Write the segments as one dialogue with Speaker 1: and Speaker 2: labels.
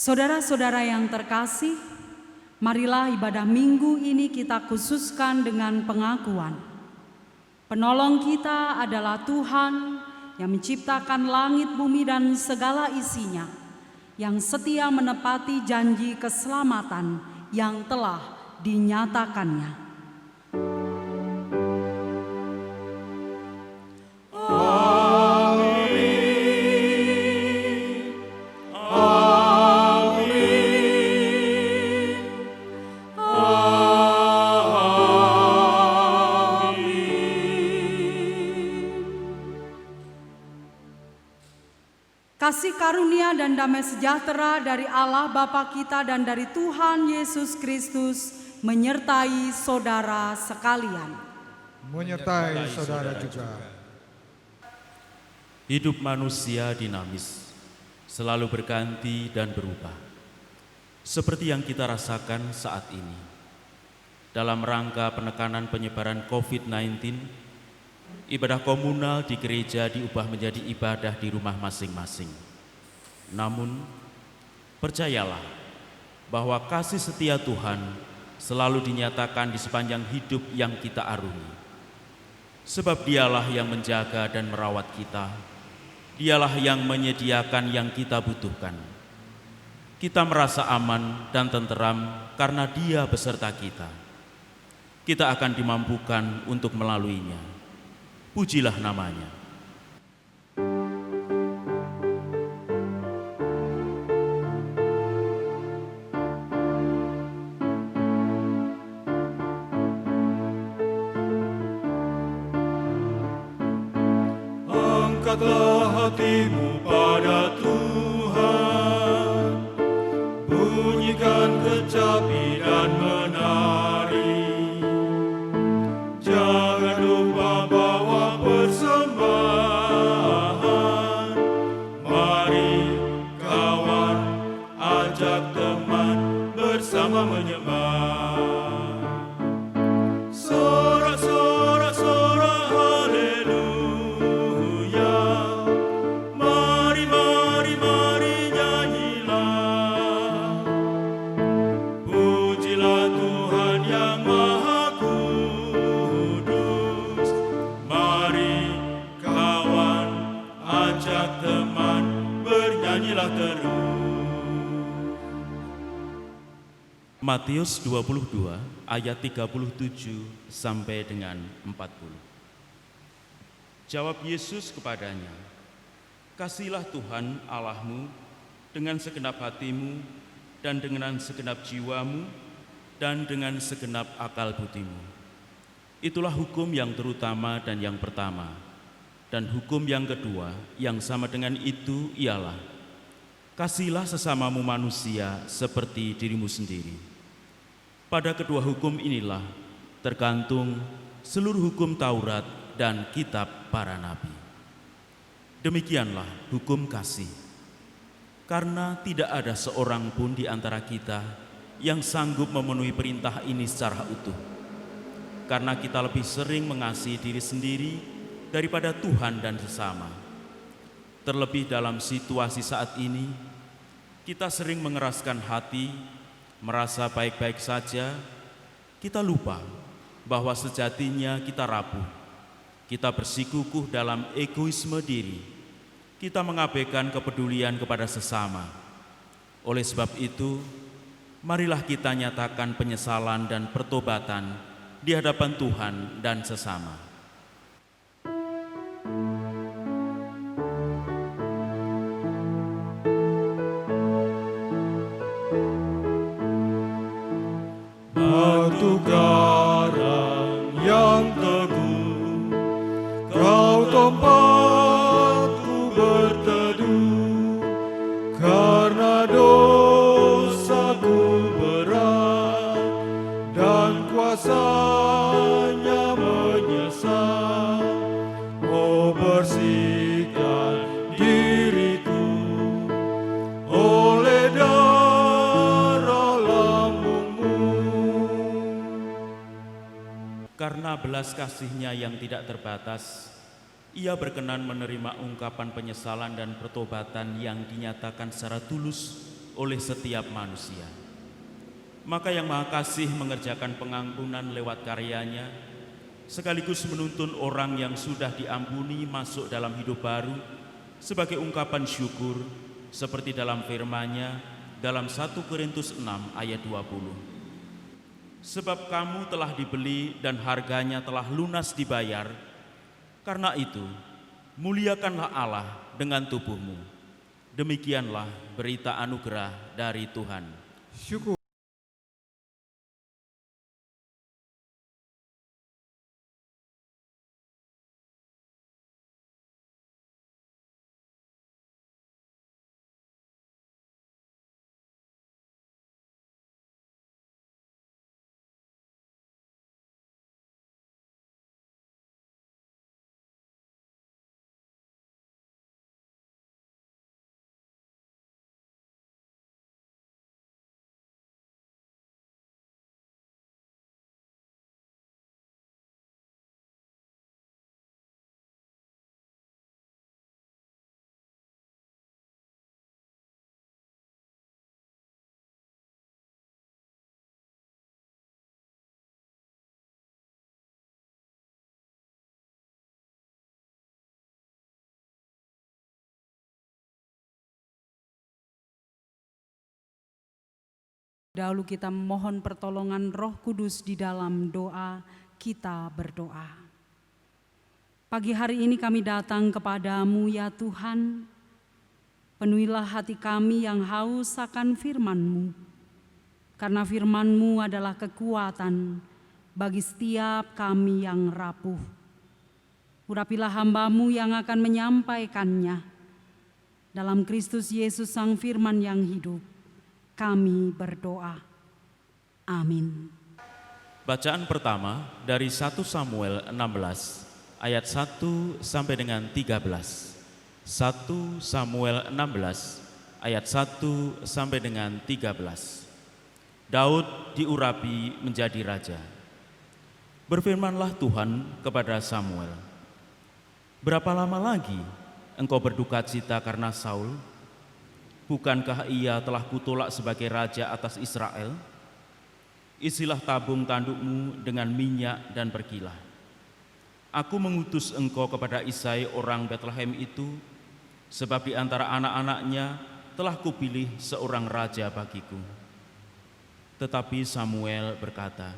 Speaker 1: Saudara-saudara yang terkasih, marilah ibadah minggu ini kita khususkan dengan pengakuan. Penolong kita adalah Tuhan yang menciptakan langit, bumi, dan segala isinya, yang setia menepati janji keselamatan yang telah dinyatakannya. Kasih karunia dan damai sejahtera dari Allah Bapa kita dan dari Tuhan Yesus Kristus menyertai saudara sekalian.
Speaker 2: Menyertai saudara juga.
Speaker 3: Hidup manusia dinamis, selalu berganti dan berubah. Seperti yang kita rasakan saat ini. Dalam rangka penekanan penyebaran COVID-19, ibadah komunal di gereja diubah menjadi ibadah di rumah masing-masing. Namun, percayalah bahwa kasih setia Tuhan selalu dinyatakan di sepanjang hidup yang kita arungi. Sebab Dialah yang menjaga dan merawat kita. Dialah yang menyediakan yang kita butuhkan. Kita merasa aman dan tenteram karena Dia beserta kita. Kita akan dimampukan untuk melaluinya. Pujilah namanya.
Speaker 4: Angkatlah hatimu pada Tuhan, bunyikan kecapi dan menari. Jangan lupa bawa persembahan. Mari kawan, ajak teman bersama menyembah. Sorak-sorak haleluya. Mari nyanyilah. Pujilah Tuhan yang Maha Kudus. Mari kawan, ajak teman, bernyanyilah terus.
Speaker 3: Matius 22 ayat 37 sampai dengan 40. Jawab Yesus kepadanya, "Kasihilah Tuhan Allahmu dengan segenap hatimu dan dengan segenap jiwamu dan dengan segenap akal budimu. Itulah hukum yang terutama dan yang pertama. Dan hukum yang kedua yang sama dengan itu ialah, kasihilah sesamamu manusia seperti dirimu sendiri. Pada kedua hukum inilah tergantung seluruh hukum Taurat dan kitab para nabi." Demikianlah hukum kasih. Karena tidak ada seorang pun di antara kita yang sanggup memenuhi perintah ini secara utuh. Karena kita lebih sering mengasihi diri sendiri daripada Tuhan dan sesama. Terlebih dalam situasi saat ini, kita sering mengeraskan hati, merasa baik-baik saja. Kita lupa bahwa sejatinya kita rapuh. Kita bersikukuh dalam egoisme diri. Kita mengabaikan kepedulian kepada sesama. Oleh sebab itu, marilah kita nyatakan penyesalan dan pertobatan di hadapan Tuhan dan sesama.
Speaker 4: Batu karang yang teguh, kau tempatku berteduh. Karena dosaku berat dan kuasanya menyesal. Oh, bersihkan diriku oleh darah lambungmu.
Speaker 3: Karena belas kasih-Nya yang tidak terbatas, Ia berkenan menerima ungkapan penyesalan dan pertobatan yang dinyatakan secara tulus oleh setiap manusia. Maka Yang Maha Kasih mengerjakan pengampunan lewat karyanya, sekaligus menuntun orang yang sudah diampuni masuk dalam hidup baru sebagai ungkapan syukur, seperti dalam firman-Nya dalam 1 Korintus 6 ayat 20. Sebab kamu telah dibeli dan harganya telah lunas dibayar, karena itu muliakanlah Allah dengan tubuhmu. Demikianlah berita anugerah dari Tuhan.
Speaker 2: Syukur.
Speaker 1: Dahulu kita memohon pertolongan Roh Kudus di dalam doa, kita berdoa. Pagi hari ini kami datang kepadamu ya Tuhan, penuhilah hati kami yang haus akan firman-Mu, karena firman-Mu adalah kekuatan bagi setiap kami yang rapuh. Urapilah hamba-Mu yang akan menyampaikannya. Dalam Kristus Yesus Sang Firman yang hidup, kami berdoa. Amin.
Speaker 3: Bacaan pertama dari 1 Samuel 16 ayat 1 sampai dengan 13. 1 Samuel 16 ayat 1 sampai dengan 13. Daud diurapi menjadi raja. Berfirmanlah Tuhan kepada Samuel, berapa lama lagi engkau berduka cita karena Saul? Bukankah ia telah kutolak sebagai raja atas Israel? Isilah tabung tandukmu dengan minyak dan pergilah. Aku mengutus engkau kepada Isai orang Betlehem itu, sebab di antara anak-anaknya telah kupilih seorang raja bagiku. Tetapi Samuel berkata,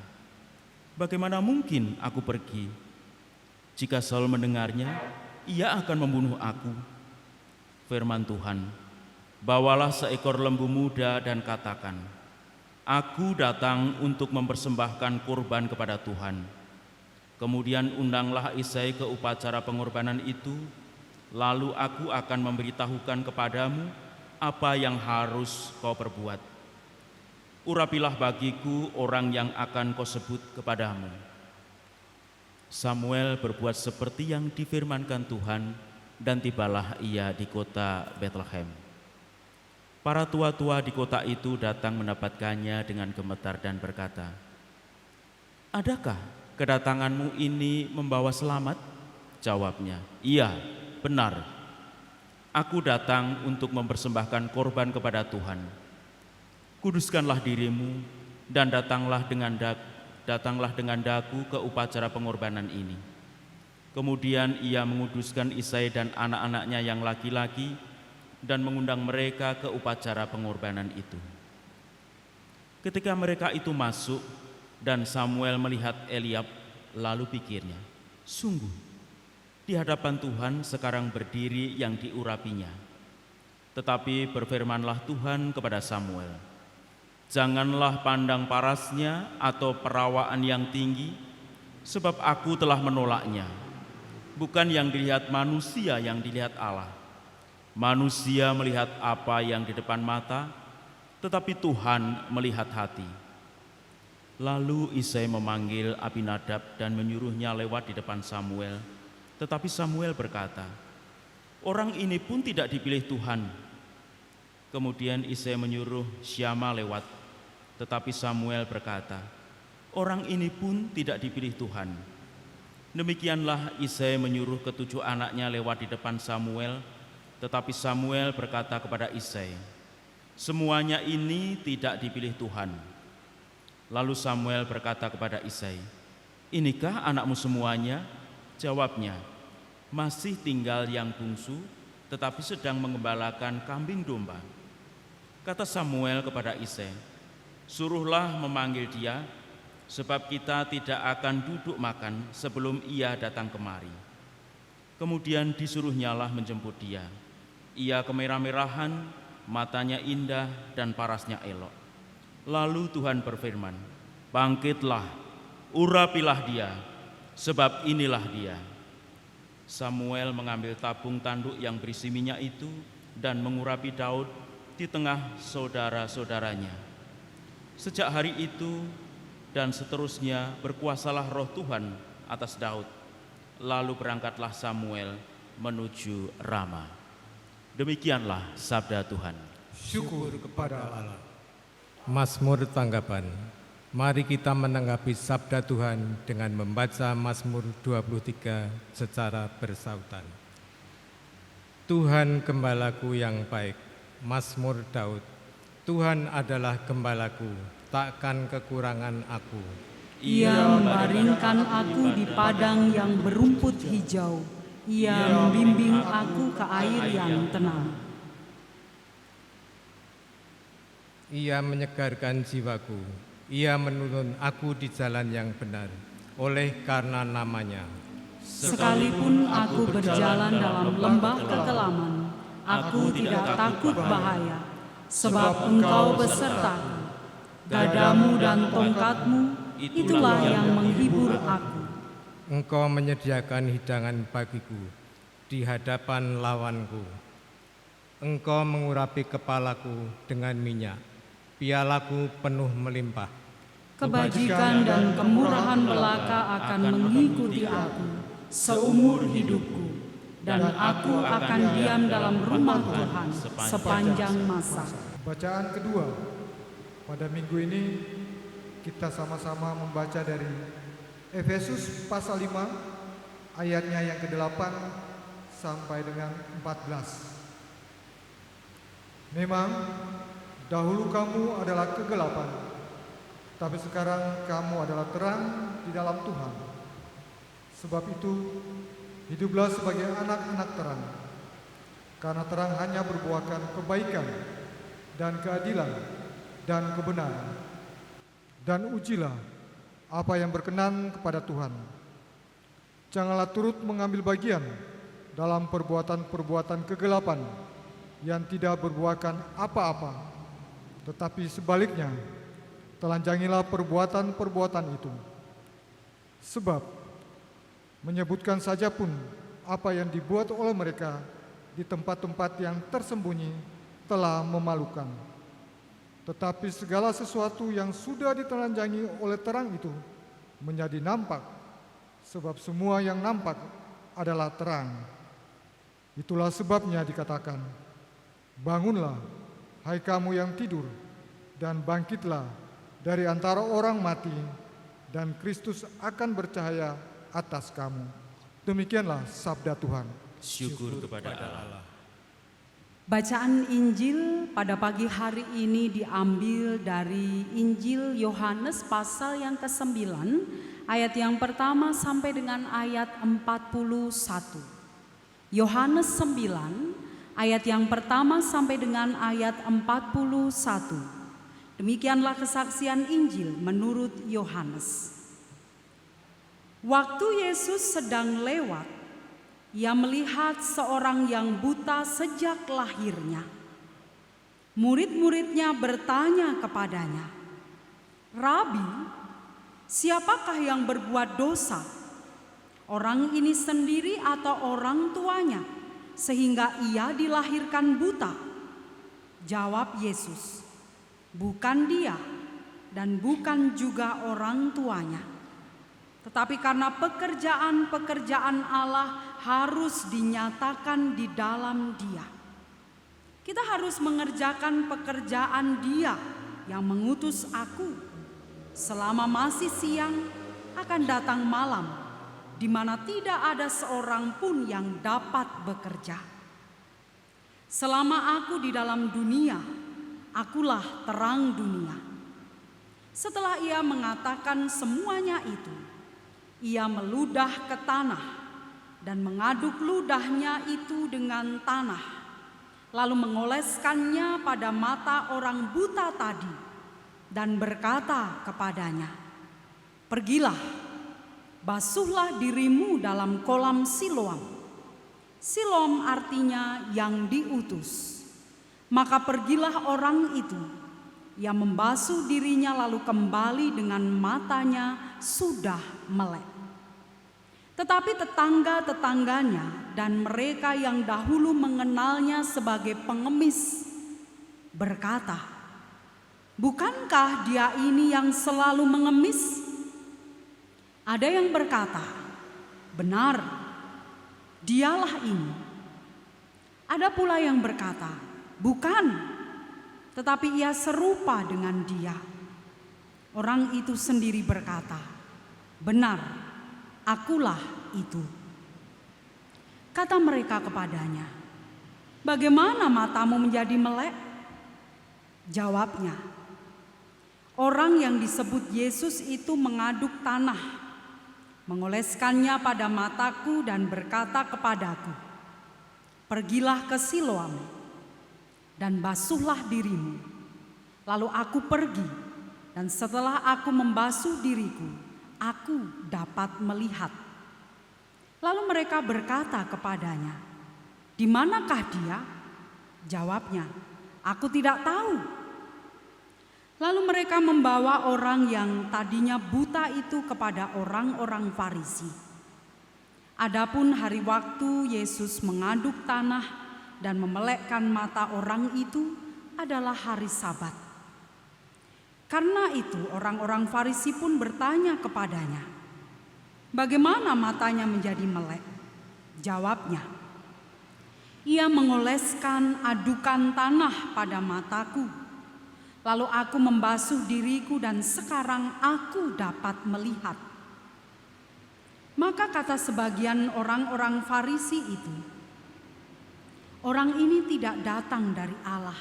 Speaker 3: bagaimana mungkin aku pergi? Jika Saul mendengarnya, ia akan membunuh aku. Firman Tuhan, bawalah seekor lembu muda dan katakan, aku datang untuk mempersembahkan kurban kepada Tuhan. Kemudian undanglah Isai ke upacara pengorbanan itu, lalu aku akan memberitahukan kepadamu apa yang harus kau perbuat. Urapilah bagiku orang yang akan kau sebut kepadamu. Samuel berbuat seperti yang difirmankan Tuhan, dan tibalah ia di kota Betlehem. Para tua-tua di kota itu datang mendapatkannya dengan gemetar dan berkata, adakah kedatanganmu ini membawa selamat? Jawabnya, iya, benar. Aku datang untuk mempersembahkan korban kepada Tuhan. Kuduskanlah dirimu dan datanglah dengan daku ke upacara pengorbanan ini. Kemudian ia menguduskan Isai dan anak-anaknya yang laki-laki dan mengundang mereka ke upacara pengorbanan itu. Ketika mereka itu masuk dan Samuel melihat Eliab, lalu pikirnya, sungguh di hadapan Tuhan sekarang berdiri yang diurapinya. Tetapi berfirmanlah Tuhan kepada Samuel, janganlah pandang parasnya atau perawaan yang tinggi, sebab aku telah menolaknya. Bukan yang dilihat manusia yang dilihat Allah. Manusia melihat apa yang di depan mata, tetapi Tuhan melihat hati. Lalu Isai memanggil Abinadab dan menyuruhnya lewat di depan Samuel. Tetapi Samuel berkata, orang ini pun tidak dipilih Tuhan. Kemudian Isai menyuruh Syama lewat. Tetapi Samuel berkata, orang ini pun tidak dipilih Tuhan. Demikianlah Isai menyuruh ketujuh anaknya lewat di depan Samuel. Tetapi Samuel berkata kepada Isai, Semuanya ini tidak dipilih Tuhan. Lalu Samuel berkata kepada Isai, "Inikah anakmu semuanya?" Jawabnya, "Masih tinggal yang bungsu, tetapi sedang mengembalakan kambing domba." Kata Samuel kepada Isai, "Suruhlah memanggil dia, sebab kita tidak akan duduk makan sebelum ia datang kemari." Kemudian disuruhnyalah menjemput dia. Ia kemerah-merahan, matanya indah dan parasnya elok. Lalu Tuhan berfirman, "Bangkitlah, urapilah dia, sebab inilah dia." Samuel mengambil tabung tanduk yang berisi minyak itu dan mengurapi Daud di tengah saudara-saudaranya. Sejak hari itu dan seterusnya berkuasalah roh Tuhan atas Daud. Lalu berangkatlah Samuel menuju Rama. Demikianlah sabda Tuhan.
Speaker 2: Syukur kepada Allah.
Speaker 5: Mazmur tanggapan. Mari kita menanggapi sabda Tuhan dengan membaca Mazmur 23 secara bersautan. Tuhan gembalaku yang baik. Mazmur Daud. Tuhan adalah gembalaku, takkan kekurangan aku.
Speaker 1: Ia membaringkan aku di padang yang berumput hijau. Ia membimbing aku ke air yang tenang.
Speaker 5: Ia menyegarkan jiwaku. Ia menuntun aku di jalan yang benar, oleh karena namanya.
Speaker 1: Sekalipun aku berjalan dalam lembah kekelaman, aku tidak takut bahaya, sebab Engkau besertaku. Gadamu dan tongkatmu, itulah yang menghibur aku.
Speaker 5: Engkau menyediakan hidangan bagiku di hadapan lawanku. Engkau mengurapi kepalaku dengan minyak, pialaku penuh melimpah.
Speaker 1: Kebajikan dan kemurahan belaka akan mengikuti aku seumur hidupku, dan aku akan diam dalam rumah Tuhan sepanjang masa.
Speaker 2: Bacaan kedua pada minggu ini kita sama-sama membaca dari Efesus pasal 5 ayatnya yang ke-8 sampai dengan 14. Memang dahulu kamu adalah kegelapan, tapi sekarang kamu adalah terang di dalam Tuhan. Sebab itu hiduplah sebagai anak-anak terang, karena terang hanya berbuahkan kebaikan dan keadilan dan kebenaran. Dan ujilah apa yang berkenan kepada Tuhan. Janganlah turut mengambil bagian dalam perbuatan-perbuatan kegelapan yang tidak berbuahkan apa-apa, tetapi sebaliknya telanjangilah perbuatan-perbuatan itu. Sebab menyebutkan saja pun apa yang dibuat oleh mereka di tempat-tempat yang tersembunyi telah memalukan. Tetapi segala sesuatu yang sudah ditelanjangi oleh terang itu menjadi nampak, sebab semua yang nampak adalah terang. Itulah sebabnya dikatakan, "Bangunlah, hai kamu yang tidur, dan bangkitlah dari antara orang mati, dan Kristus akan bercahaya atas kamu." Demikianlah sabda Tuhan.
Speaker 3: Syukur kepada Allah.
Speaker 1: Bacaan Injil pada pagi hari ini diambil dari Injil Yohanes pasal yang ke-9, ayat yang pertama sampai dengan ayat 41. Yohanes 9, ayat yang pertama sampai dengan ayat 41. Demikianlah kesaksian Injil menurut Yohanes. Waktu Yesus sedang lewat, Ia melihat seorang yang buta sejak lahirnya. Murid-muridnya bertanya kepadanya, "Rabi, siapakah yang berbuat dosa? Orang ini sendiri atau orang tuanya, sehingga ia dilahirkan buta?" Jawab Yesus, "Bukan dia dan bukan juga orang tuanya. Tetapi karena pekerjaan-pekerjaan Allah harus dinyatakan di dalam Dia. Kita harus mengerjakan pekerjaan Dia yang mengutus aku. Selama masih siang akan datang malam, di mana tidak ada seorang pun yang dapat bekerja. Selama aku di dalam dunia, akulah terang dunia." Setelah ia mengatakan semuanya itu, ia meludah ke tanah dan mengaduk ludahnya itu dengan tanah, lalu mengoleskannya pada mata orang buta tadi dan berkata kepadanya, "Pergilah, basuhlah dirimu dalam kolam Siloam." Siloam artinya yang diutus. Maka pergilah orang itu. Ia membasuh dirinya lalu kembali dengan matanya sudah melek. Tetapi tetangga-tetangganya dan mereka yang dahulu mengenalnya sebagai pengemis berkata, "Bukankah dia ini yang selalu mengemis?" Ada yang berkata, "Benar, dialah ini." Ada pula yang berkata, "Bukan, tetapi ia serupa dengan dia." Orang itu sendiri berkata, "Benar, akulah itu." Kata mereka kepadanya, "Bagaimana matamu menjadi melek?" Jawabnya, "Orang yang disebut Yesus itu mengaduk tanah, mengoleskannya pada mataku dan berkata kepadaku, 'Pergilah ke Siloam dan basuhlah dirimu.' Lalu aku pergi, dan setelah aku membasuh diriku, aku dapat melihat." Lalu mereka berkata kepadanya, "Di manakah dia?" Jawabnya, "Aku tidak tahu." Lalu mereka membawa orang yang tadinya buta itu kepada orang-orang Farisi. Adapun hari waktu Yesus mengaduk tanah dan memelekkan mata orang itu adalah hari Sabat. Karena itu orang-orang Farisi pun bertanya kepadanya, "Bagaimana matanya menjadi melek?" Jawabnya, "Ia mengoleskan adukan tanah pada mataku. Lalu aku membasuh diriku dan sekarang aku dapat melihat." Maka kata sebagian orang-orang Farisi itu, "Orang ini tidak datang dari Allah,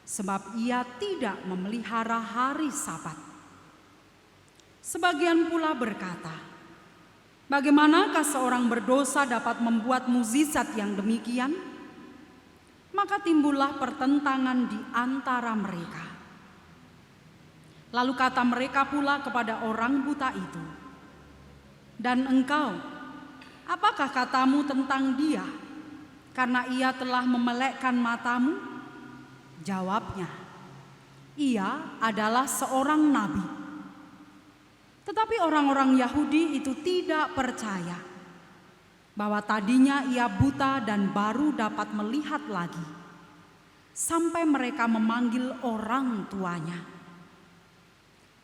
Speaker 1: sebab ia tidak memelihara hari Sabat." Sebagian pula berkata, "Bagaimanakah seorang berdosa dapat membuat mukjizat yang demikian?" Maka timbullah pertentangan di antara mereka. Lalu kata mereka pula kepada orang buta itu, "Dan engkau, apakah katamu tentang dia, karena ia telah memelekkan matamu?" Jawabnya, "Ia adalah seorang nabi." Tetapi orang-orang Yahudi itu tidak percaya bahwa tadinya ia buta dan baru dapat melihat lagi, sampai mereka memanggil orang tuanya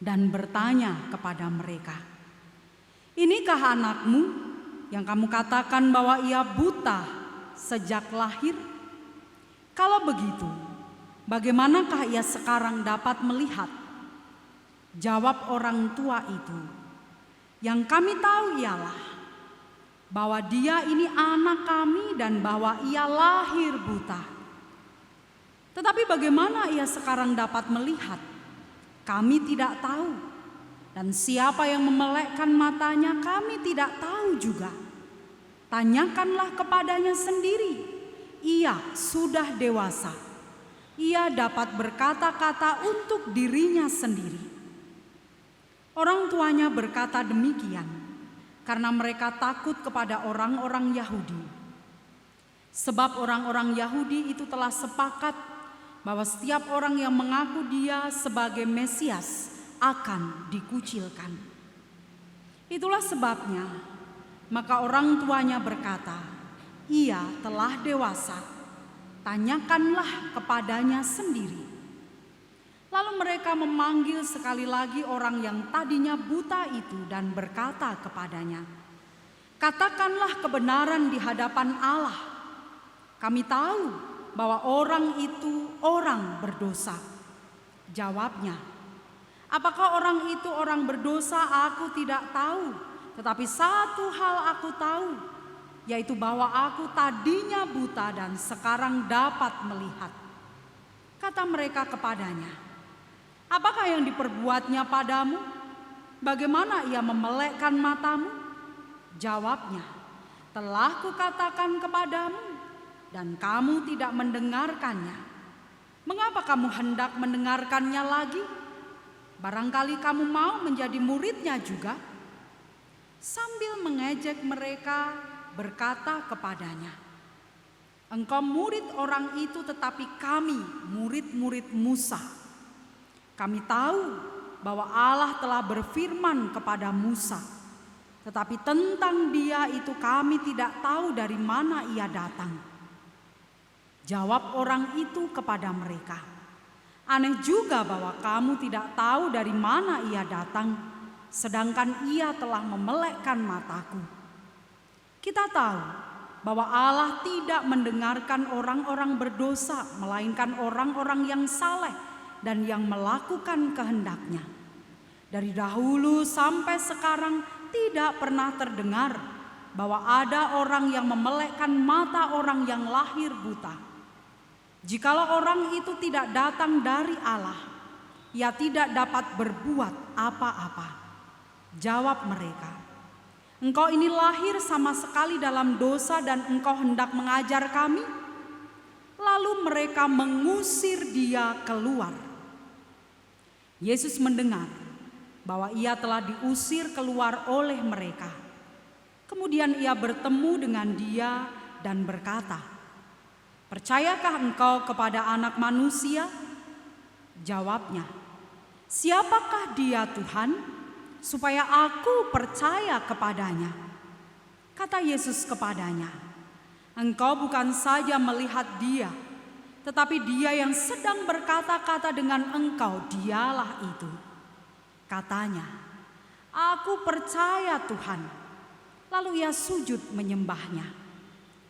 Speaker 1: dan bertanya kepada mereka, "Inikah anakmu yang kamu katakan bahwa ia buta sejak lahir? Kalau begitu, bagaimanakah ia sekarang dapat melihat?" Jawab orang tua itu, "Yang kami tahu ialah bahwa dia ini anak kami dan bahwa ia lahir buta. Tetapi bagaimana ia sekarang dapat melihat, kami tidak tahu. Dan siapa yang memelekkan matanya kami tidak tahu juga. Tanyakanlah kepadanya sendiri. Ia sudah dewasa. Ia dapat berkata-kata untuk dirinya sendiri." Orang tuanya berkata demikian karena mereka takut kepada orang-orang Yahudi. Sebab orang-orang Yahudi itu telah sepakat bahwa setiap orang yang mengaku dia sebagai Mesias akan dikucilkan. Itulah sebabnya maka orang tuanya berkata, "Ia telah dewasa, tanyakanlah kepadanya sendiri." Lalu mereka memanggil sekali lagi orang yang tadinya buta itu dan berkata kepadanya, "Katakanlah kebenaran di hadapan Allah. Kami tahu bahwa orang itu orang berdosa." Jawabnya, "Apakah orang itu orang berdosa? Aku tidak tahu. Tetapi satu hal aku tahu, yaitu bahwa aku tadinya buta dan sekarang dapat melihat." Kata mereka kepadanya, apakah yang diperbuatnya padamu? Bagaimana ia memelekkan matamu? Jawabnya, telah kukatakan kepadamu dan kamu tidak mendengarkannya. Mengapa kamu hendak mendengarkannya lagi? Barangkali kamu mau menjadi muridnya juga. Sambil mengejek mereka, berkata kepadanya, engkau murid orang itu, tetapi kami murid-murid Musa. Kami tahu bahwa Allah telah berfirman kepada Musa, tetapi tentang dia itu kami tidak tahu dari mana ia datang. Jawab orang itu kepada mereka, aneh juga bahwa kamu tidak tahu dari mana ia datang, sedangkan ia telah memelekkan mataku. Kita tahu bahwa Allah tidak mendengarkan orang-orang berdosa, melainkan orang-orang yang saleh dan yang melakukan kehendaknya. Dari dahulu sampai sekarang tidak pernah terdengar bahwa ada orang yang memelekkan mata orang yang lahir buta. Jikalau orang itu tidak datang dari Allah, ia tidak dapat berbuat apa-apa. Jawab mereka, engkau ini lahir sama sekali dalam dosa dan engkau hendak mengajar kami? Lalu mereka mengusir dia keluar. Yesus mendengar bahwa ia telah diusir keluar oleh mereka. Kemudian ia bertemu dengan dia dan berkata, percayakah engkau kepada Anak Manusia? Jawabnya, siapakah dia Tuhan, supaya aku percaya kepadanya? Kata Yesus kepadanya, engkau bukan saja melihat dia, tetapi dia yang sedang berkata-kata dengan engkau, dialah itu. Katanya, aku percaya Tuhan. Lalu ia sujud menyembahnya.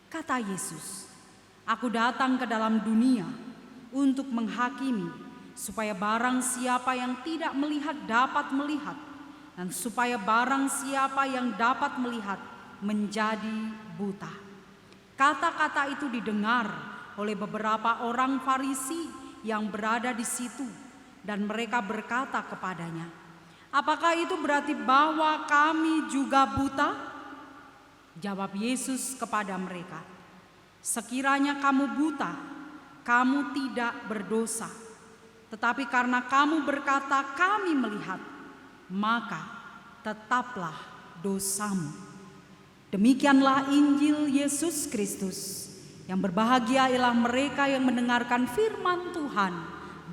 Speaker 1: Kata Yesus, aku datang ke dalam dunia untuk menghakimi, supaya barang siapa yang tidak melihat dapat melihat, dan supaya barang siapa yang dapat melihat menjadi buta. Kata-kata itu didengar oleh beberapa orang Farisi yang berada di situ, dan mereka berkata kepadanya, apakah itu berarti bahwa kami juga buta? Jawab Yesus kepada mereka, sekiranya kamu buta, kamu tidak berdosa. Tetapi karena kamu berkata kami melihat, maka tetaplah dosamu. Demikianlah Injil Yesus Kristus. Yang berbahagia ialah mereka yang mendengarkan firman Tuhan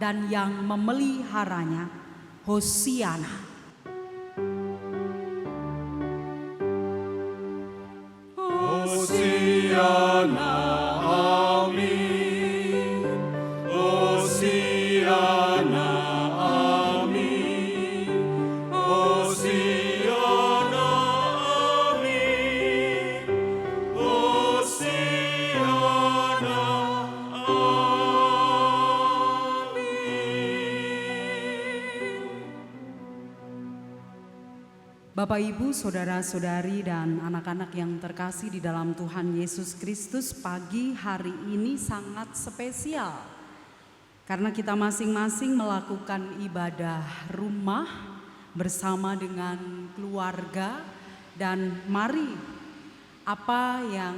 Speaker 1: dan yang memeliharanya. Hosiana.
Speaker 4: Hosiana, amin. Hosiana, amin. Hosiana, amin. Hosiana,
Speaker 1: Bapak, Ibu, saudara-saudari, dan anak-anak yang terkasih di dalam Tuhan Yesus Kristus, pagi hari ini sangat spesial karena kita masing-masing melakukan ibadah rumah bersama dengan keluarga. Dan mari apa yang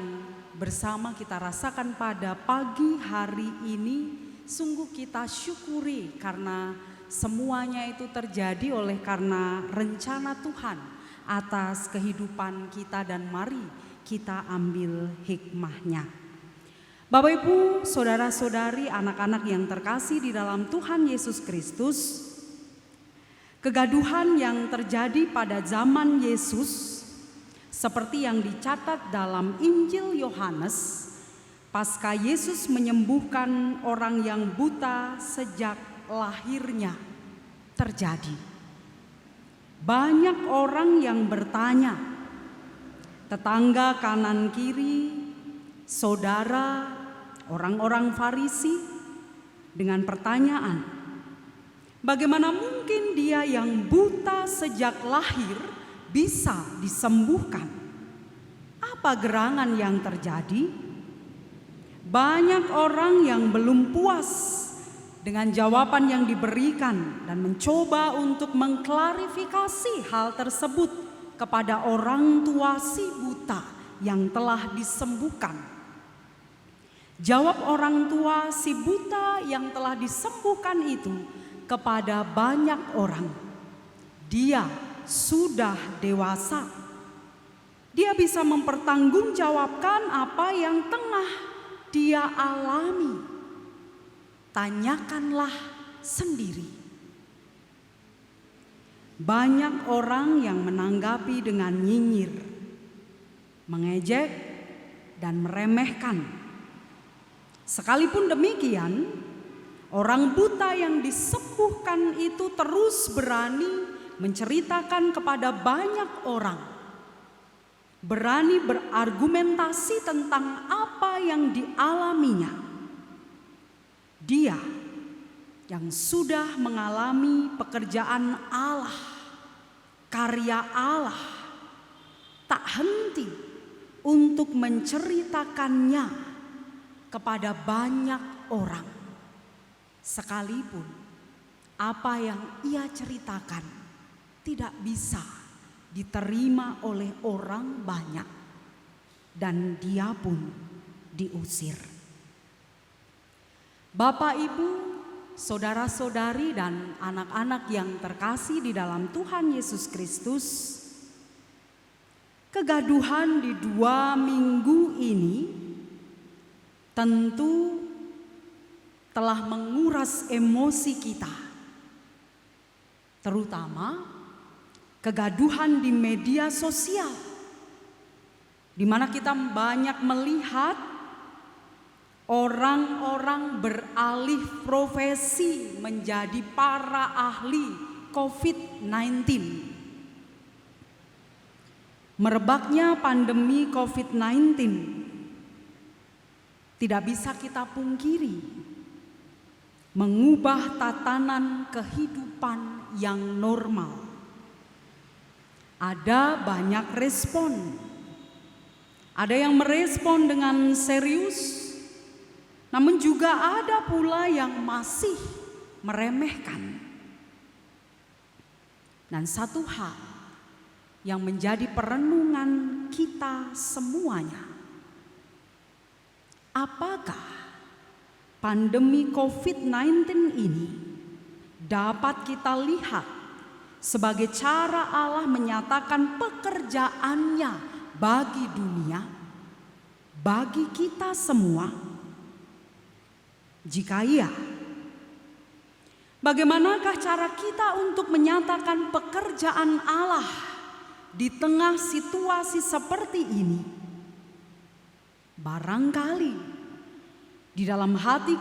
Speaker 1: bersama kita rasakan pada pagi hari ini sungguh kita syukuri, karena semuanya itu terjadi oleh karena rencana Tuhan atas kehidupan kita, dan mari kita ambil hikmahnya. Bapak, Ibu, saudara-saudari, anak-anak yang terkasih di dalam Tuhan Yesus Kristus, kegaduhan yang terjadi pada zaman Yesus seperti yang dicatat dalam Injil Yohanes, pasca Yesus menyembuhkan orang yang buta sejak lahirnya terjadi. Banyak orang yang bertanya, tetangga kanan kiri, saudara, orang-orang Farisi, dengan pertanyaan, bagaimana mungkin dia yang buta sejak lahir bisa disembuhkan? Apa gerangan yang terjadi? Banyak orang yang belum puas dengan jawaban yang diberikan dan mencoba untuk mengklarifikasi hal tersebut kepada orang tua si buta yang telah disembuhkan. Jawab orang tua si buta yang telah disembuhkan itu kepada banyak orang, "Dia sudah dewasa. Dia bisa mempertanggungjawabkan apa yang tengah dia alami. Tanyakanlah sendiri." Banyak orang yang menanggapi dengan nyinyir, mengejek, dan meremehkan. Sekalipun demikian, orang buta yang disembuhkan itu terus berani menceritakan kepada banyak orang, berani berargumentasi tentang apa yang dialaminya. Dia yang sudah mengalami pekerjaan Allah, karya Allah, tak henti untuk menceritakannya kepada banyak orang. Sekalipun apa yang ia ceritakan tidak bisa diterima oleh orang banyak, dan dia pun diusir. Bapak, Ibu, saudara-saudari, dan anak-anak yang terkasih di dalam Tuhan Yesus Kristus, kegaduhan di 2 minggu ini tentu telah menguras emosi kita, terutama kegaduhan di media sosial, di mana kita banyak melihat orang-orang beralih profesi menjadi para ahli COVID-19. Merebaknya pandemi COVID-19 tidak bisa kita pungkiri, mengubah tatanan kehidupan yang normal. Ada banyak respon. Ada yang merespon dengan serius, namun juga ada pula yang masih meremehkan. Dan satu hal yang menjadi perenungan kita semuanya, apakah pandemi COVID-19 ini dapat kita lihat sebagai cara Allah menyatakan pekerjaannya bagi dunia, bagi kita semua? Jika iya, bagaimanakah cara kita untuk menyatakan pekerjaan Allah di tengah situasi seperti ini? Barangkali di dalam hati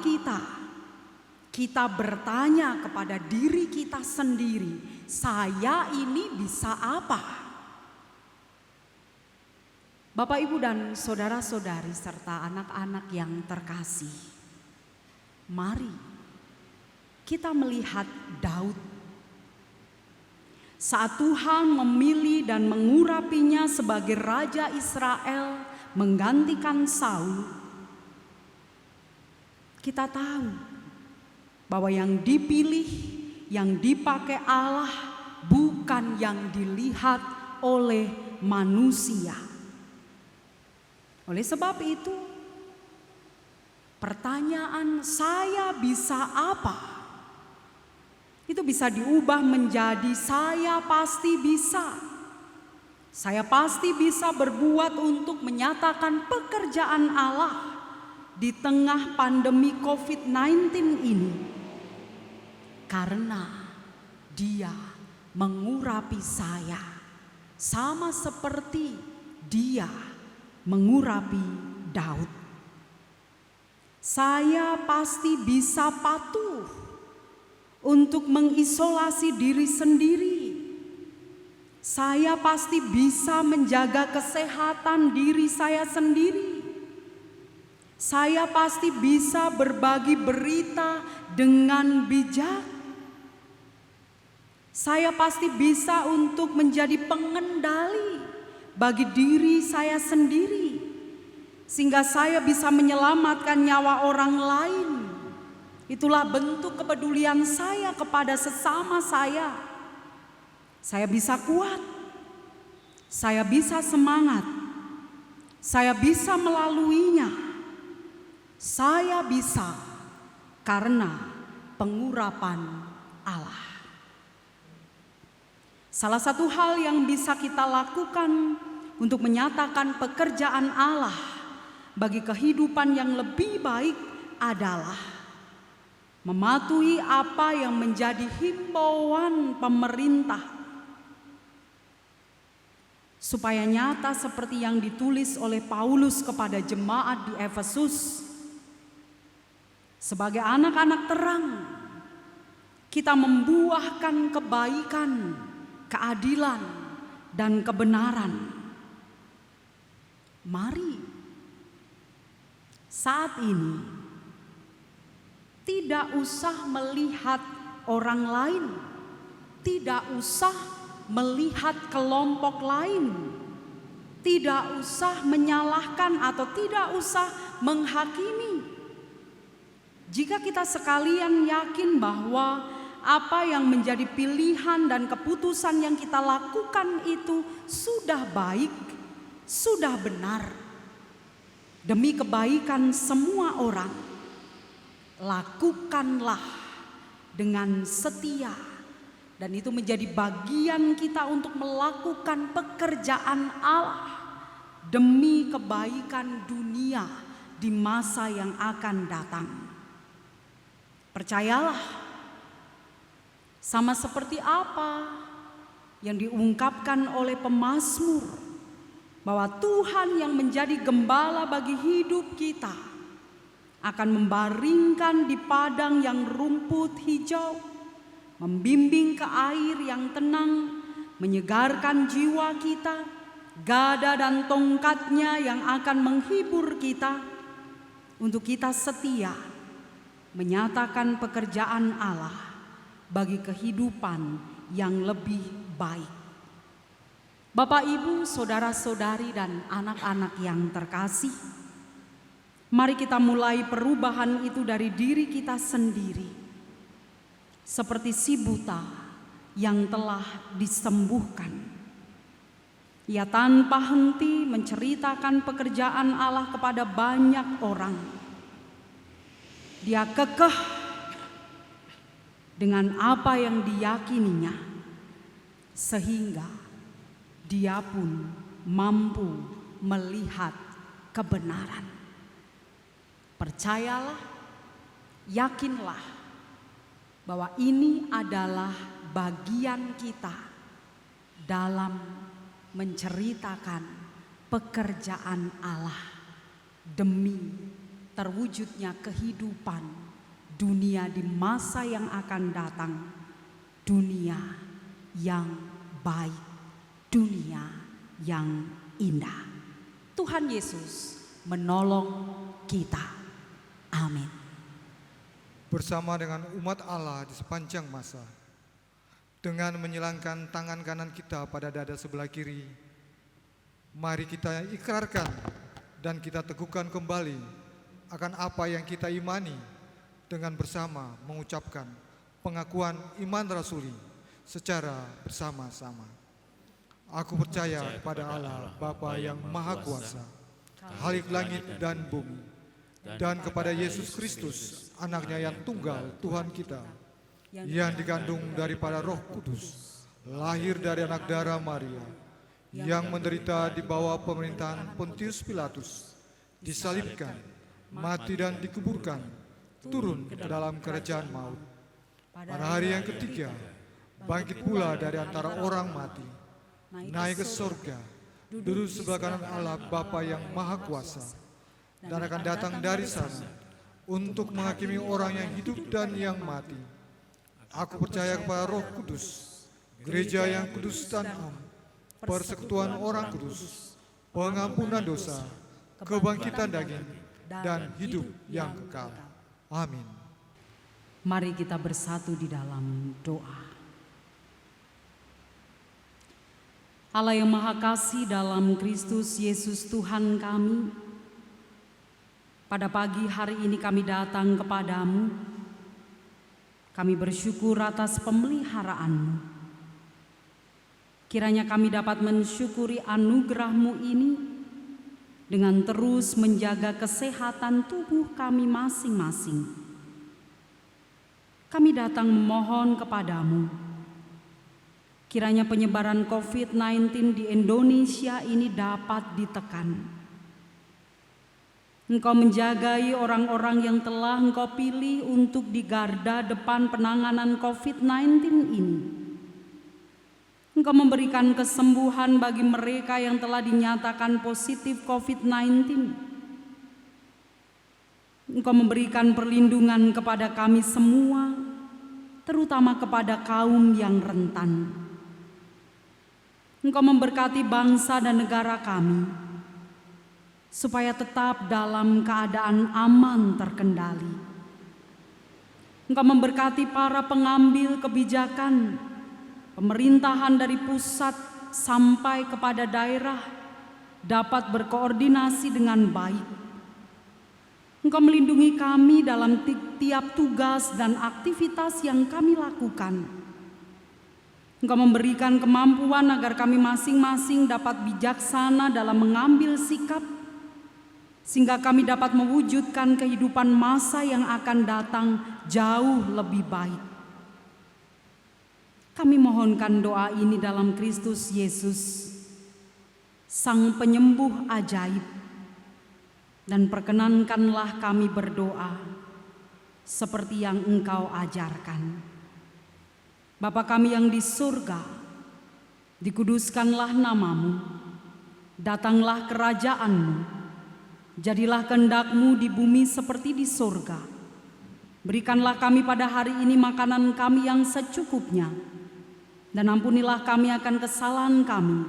Speaker 1: kita bertanya kepada diri kita sendiri, saya ini bisa apa? Bapak, Ibu, dan saudara-saudari serta anak-anak yang terkasih, mari kita melihat Daud. Saat Tuhan memilih dan mengurapinya sebagai Raja Israel menggantikan Saul, kita tahu bahwa yang dipilih, yang dipakai Allah bukan yang dilihat oleh manusia. Oleh sebab itu, pertanyaan saya bisa apa? Itu bisa diubah menjadi saya pasti bisa. Saya pasti bisa berbuat untuk menyatakan pekerjaan Allah di tengah pandemi COVID-19 ini. Karena Dia mengurapi saya, sama seperti Dia mengurapi Daud. Saya pasti bisa patuh untuk mengisolasi diri sendiri. Saya pasti bisa menjaga kesehatan diri saya sendiri. Saya pasti bisa berbagi berita dengan bijak. Saya pasti bisa untuk menjadi pengendali bagi diri saya sendiri, sehingga saya bisa menyelamatkan nyawa orang lain. Itulah bentuk kepedulian saya kepada sesama saya. Saya bisa kuat, saya bisa semangat, saya bisa melaluinya. Saya bisa karena pengurapan Allah. Salah satu hal yang bisa kita lakukan untuk menyatakan pekerjaan Allah bagi kehidupan yang lebih baik adalah mematuhi apa yang menjadi himbauan pemerintah, supaya nyata seperti yang ditulis oleh Paulus kepada jemaat di Efesus. Sebagai anak-anak terang, kita membuahkan kebaikan, keadilan, dan kebenaran. Mari saat ini tidak usah melihat orang lain, tidak usah melihat kelompok lain, tidak usah menyalahkan atau tidak usah menghakimi. Jika kita sekalian yakin bahwa apa yang menjadi pilihan dan keputusan yang kita lakukan itu sudah baik, sudah benar, demi kebaikan semua orang, lakukanlah dengan setia. Dan itu menjadi bagian kita untuk melakukan pekerjaan Allah demi kebaikan dunia di masa yang akan datang. Percayalah, sama seperti apa yang diungkapkan oleh pemazmur, bahwa Tuhan yang menjadi gembala bagi hidup kita akan membaringkan di padang yang rumput hijau, membimbing ke air yang tenang, menyegarkan jiwa kita, gada dan tongkatnya yang akan menghibur kita, untuk kita setia menyatakan pekerjaan Allah bagi kehidupan yang lebih baik. Bapak, Ibu, saudara-saudari, dan anak-anak yang terkasih, mari kita mulai perubahan itu dari diri kita sendiri. Seperti si buta yang telah disembuhkan. Ia tanpa henti menceritakan pekerjaan Allah kepada banyak orang. Dia kekeh dengan apa yang diyakininya, sehingga dia pun mampu melihat kebenaran. Percayalah, yakinlah bahwa ini adalah bagian kita dalam menceritakan pekerjaan Allah demi terwujudnya kehidupan dunia di masa yang akan datang, dunia yang baik, dunia yang indah. Tuhan Yesus menolong kita. Amin.
Speaker 2: Bersama dengan umat Allah di sepanjang masa, dengan menyilangkan tangan kanan kita pada dada sebelah kiri, mari kita ikrarkan dan kita teguhkan kembali akan apa yang kita imani, dengan bersama mengucapkan pengakuan iman rasuli secara bersama-sama. Aku percaya kepada Allah Bapa yang Maha Kuasa, Khalik langit dan bumi, dan kepada Yesus Kristus, anaknya yang tunggal Tuhan kita, yang dikandung daripada Roh Kudus, lahir dari anak darah Maria, yang menderita di bawah pemerintahan Pontius Pilatus, disalibkan, mati dan dikuburkan, turun ke dalam kerajaan maut. Pada hari yang ketiga, bangkit pula dari antara orang mati, naik ke surga, duduk sebelah kanan Allah Bapa yang Maha Kuasa, dan akan datang dari sana untuk menghakimi orang yang hidup dan yang mati. Aku percaya kepada Roh Kudus, gereja yang kudus dan am, persekutuan orang kudus, pengampunan dosa, kebangkitan daging, dan hidup yang kekal. Amin.
Speaker 1: Mari kita bersatu di dalam doa. Allah yang Maha Kasih dalam Kristus Yesus Tuhan kami, pada pagi hari ini kami datang kepadamu Kami bersyukur atas pemeliharaan-Mu. Kiranya kami dapat mensyukuri anugerah-Mu ini dengan terus menjaga kesehatan tubuh kami masing-masing. Kami datang memohon kepadamu, kiranya penyebaran COVID-19 di Indonesia ini dapat ditekan. Engkau menjagai orang-orang yang telah Engkau pilih untuk di garda depan penanganan COVID-19 ini. Engkau memberikan kesembuhan bagi mereka yang telah dinyatakan positif COVID-19. Engkau memberikan perlindungan kepada kami semua, terutama kepada kaum yang rentan. Engkau memberkati bangsa dan negara kami, supaya tetap dalam keadaan aman terkendali. Engkau memberkati para pengambil kebijakan, pemerintahan dari pusat sampai kepada daerah dapat berkoordinasi dengan baik. Engkau melindungi kami dalam tiap tugas dan aktivitas yang kami lakukan. Engkau memberikan kemampuan agar kami masing-masing dapat bijaksana dalam mengambil sikap, sehingga kami dapat mewujudkan kehidupan masa yang akan datang jauh lebih baik. Kami mohonkan doa ini dalam Kristus Yesus, Sang Penyembuh ajaib, dan perkenankanlah kami berdoa seperti yang Engkau ajarkan. Bapa kami yang di surga, dikuduskanlah nama-Mu, datanglah kerajaan-Mu, jadilah kehendak-Mu di bumi seperti di surga. Berikanlah kami pada hari ini makanan kami yang secukupnya, dan ampunilah kami akan kesalahan kami,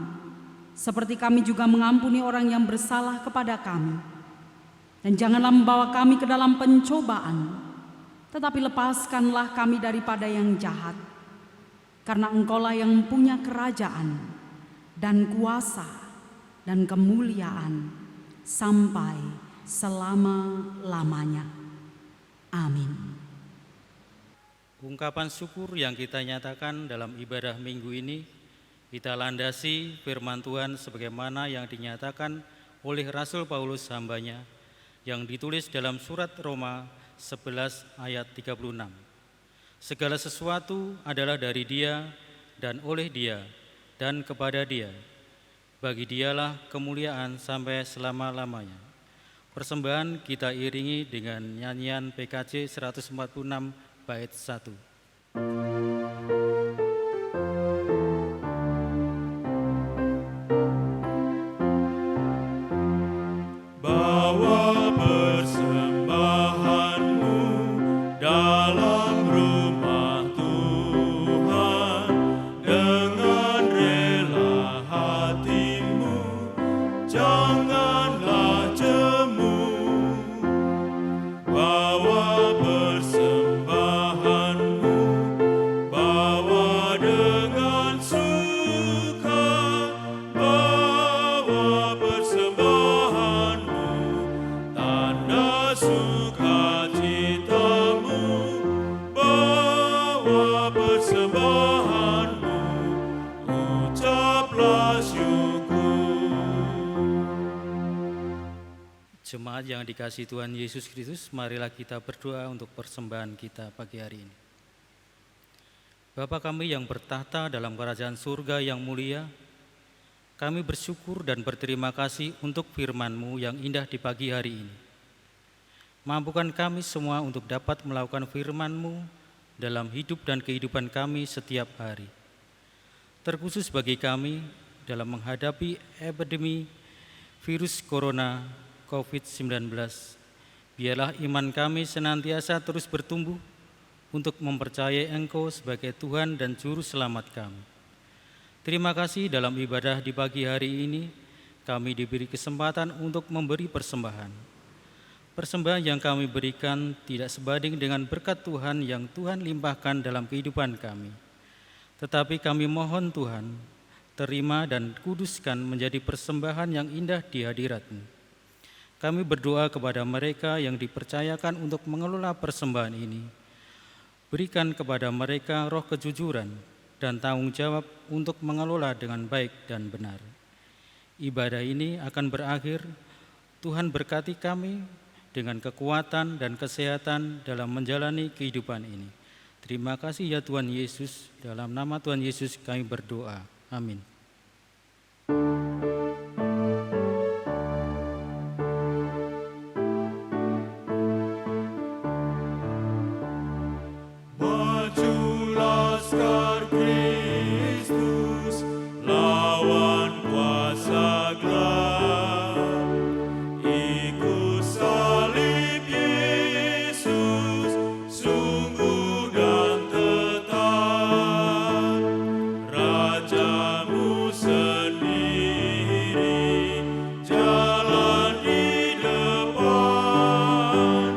Speaker 1: seperti kami juga mengampuni orang yang bersalah kepada kami. Dan janganlah membawa kami ke dalam pencobaan, tetapi lepaskanlah kami daripada yang jahat. Karena Engkaulah yang punya kerajaan dan kuasa dan kemuliaan sampai selama-lamanya. Amin.
Speaker 6: Ungkapan syukur yang kita nyatakan dalam ibadah minggu ini, kita landasi firman Tuhan sebagaimana yang dinyatakan oleh Rasul Paulus hambanya, yang ditulis dalam surat Roma 11 ayat 36. Segala sesuatu adalah dari Dia dan oleh Dia dan kepada Dia. Bagi Dialah kemuliaan sampai selama-lamanya. Persembahan kita iringi dengan nyanyian PKJ 146 bait 1.
Speaker 4: Bawa persembahanmu dalam rumah Tuhan dengan rela hatimu, janganlah jemu. Bawa persembahanmu, bawa dengan suka, bawa persembahanmu, tanda sukacitamu, bawa persembahanmu, ucaplah syukur.
Speaker 6: Jemaat yang dikasihi Tuhan Yesus Kristus, marilah kita berdoa untuk persembahan kita pagi hari ini. Bapa kami yang bertahta dalam kerajaan surga yang mulia, kami bersyukur dan berterima kasih untuk firman-Mu yang indah di pagi hari ini. Mampukan kami semua untuk dapat melakukan firman-Mu dalam hidup dan kehidupan kami setiap hari. Terkhusus bagi kami dalam menghadapi epidemi virus corona COVID-19, biarlah iman kami senantiasa terus bertumbuh untuk mempercayai Engkau sebagai Tuhan dan Juru Selamat kami. Terima kasih dalam ibadah di pagi hari ini, kami diberi kesempatan untuk memberi persembahan. Persembahan yang kami berikan tidak sebanding dengan berkat Tuhan yang Tuhan limpahkan dalam kehidupan kami. Tetapi kami mohon Tuhan, terima dan kuduskan menjadi persembahan yang indah di hadirat-Mu. Kami berdoa kepada mereka yang dipercayakan untuk mengelola persembahan ini. Berikan kepada mereka roh kejujuran dan tanggung jawab untuk mengelola dengan baik dan benar. Ibadah ini akan berakhir. Tuhan berkati kami dengan kekuatan dan kesehatan dalam menjalani kehidupan ini. Terima kasih ya Tuhan Yesus, dalam nama Tuhan Yesus kami berdoa. Amin.
Speaker 4: Majulah laskar Kristus, lawan kuasa gelap. Ikut salib Yesus, sungguh dan tetap. Rajamu sendiri jalan di depan.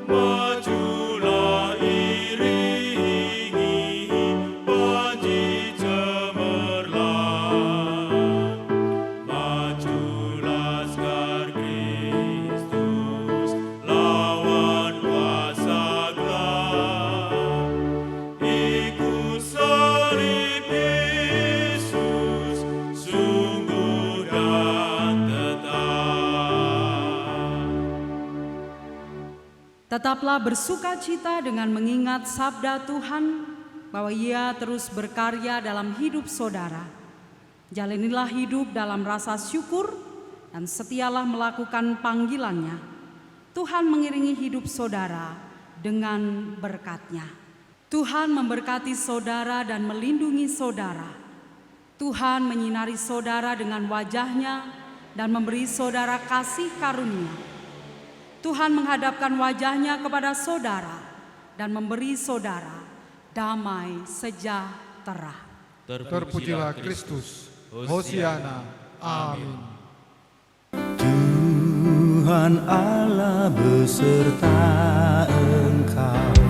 Speaker 4: Majulah iringi panji cemerlang. Majulah laskar Kristus, lawan kuasa gelap. Ikut salib Yesus, sungguh dan tetap.
Speaker 1: Tetaplah bersukacita dengan mengingat sabda Tuhan bahwa Ia terus berkarya dalam hidup saudara. Jalanilah hidup dalam rasa syukur dan setialah melakukan panggilannya. Tuhan mengiringi hidup saudara dengan berkat-Nya. Tuhan memberkati saudara dan melindungi saudara. Tuhan menyinari saudara dengan wajah-Nya dan memberi saudara kasih karunia. Tuhan menghadapkan wajah-Nya kepada saudara dan memberi saudara damai sejahtera.
Speaker 2: Terpujilah Kristus. Hosiana. Amin.
Speaker 7: Tuhan Allah beserta engkau.